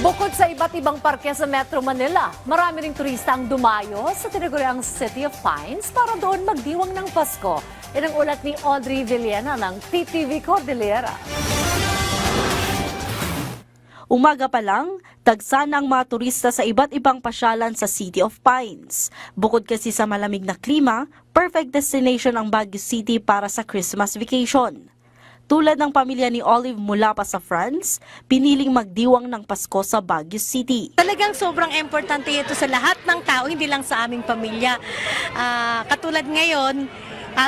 Bukod sa iba't ibang parke sa Metro Manila, marami ring turista ang dumayo sa tinaguriang City of Pines para doon magdiwang ng Pasko. Yan ang ulat ni Audrey Villena ng TTV Cordillera. Umaga pa lang, tagsa na ang mga turista sa iba't ibang pasyalan sa City of Pines. Bukod kasi sa malamig na klima, perfect destination ang Baguio City para sa Christmas vacation. Tulad ng pamilya ni Olive mula pa sa France, piniling magdiwang ng Pasko sa Baguio City. Talagang sobrang importante ito sa lahat ng tao, hindi lang sa aming pamilya. Katulad ngayon,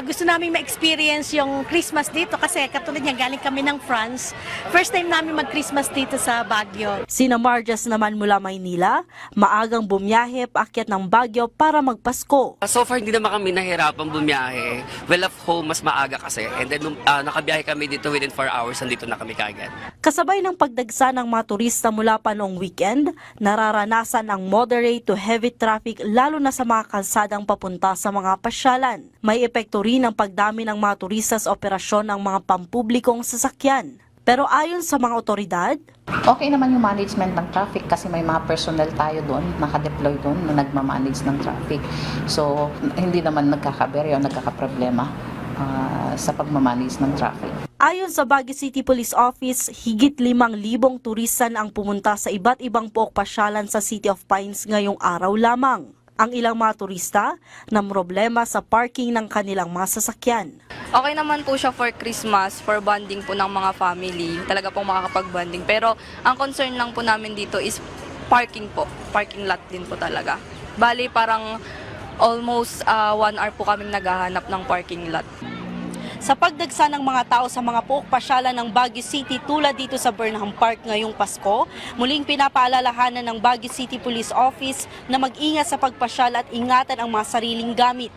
gusto namin ma-experience yung Christmas dito kasi katulad niya galing kami ng France. First time namin mag-Christmas dito sa Baguio. Sina Marjas naman mula Maynila, maagang bumiyahe paakyat ng Baguio para magpasko. So far, hindi naman kami nahirapan bumiyahe. Well, of home, mas maaga kasi. And then, nakabiyahe kami dito within 4 hours, nandito na kami kaagad. Kasabay ng pagdagsa ng mga turista mula pa noong weekend, nararanasan ang moderate to heavy traffic lalo na sa mga kalsadang papunta sa mga pasyalan. May epekto rin ang pagdami ng mga turista sa operasyon ng mga pampublikong sasakyan. Pero ayon sa mga otoridad, okay naman yung management ng traffic kasi may mga personnel tayo doon, naka-deploy doon na nagmamanage ng traffic. So, hindi naman nagkakaberya o nagkakaproblema sa pagmamanage ng traffic. Ayon sa Baguio City Police Office, higit 5,000 turista na ang pumunta sa iba't ibang pook pasyalan sa City of Pines ngayong araw lamang. Ang ilang mga turista na problema sa parking ng kanilang mga sasakyan. Okay naman po siya for Christmas, for bonding po ng mga family. Talaga pong makakapag-bonding. Pero ang concern lang po namin dito is parking po. Parking lot din po talaga. Bali parang almost 1 hour po kaming naghahanap ng parking lot. Sa pagdagsa ng mga tao sa mga pook pasyalan ng Baguio City tulad dito sa Burnham Park ngayong Pasko, muling pinapaalalahanan ng Baguio City Police Office na mag-ingat sa pagpasyal at ingatan ang mga sariling gamit.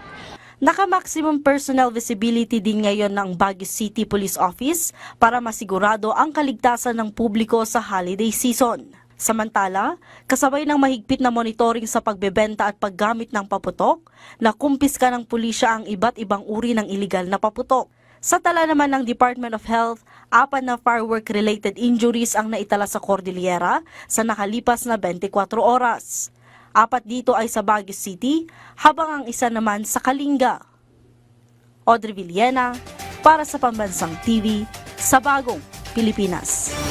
Naka-maximum personal visibility din ngayon ng Baguio City Police Office para masigurado ang kaligtasan ng publiko sa holiday season. Samantala, kasabay ng mahigpit na monitoring sa pagbebenta at paggamit ng paputok, nakumpiska ng pulisya ang iba't ibang uri ng iligal na paputok. Sa tala naman ng Department of Health, 4 na firework-related injuries ang naitala sa Cordillera sa nakalipas na 24 oras. 4 dito ay sa Baguio City, habang ang isa naman sa Kalinga. Audrey Villena, para sa Pambansang TV, sa Bagong Pilipinas.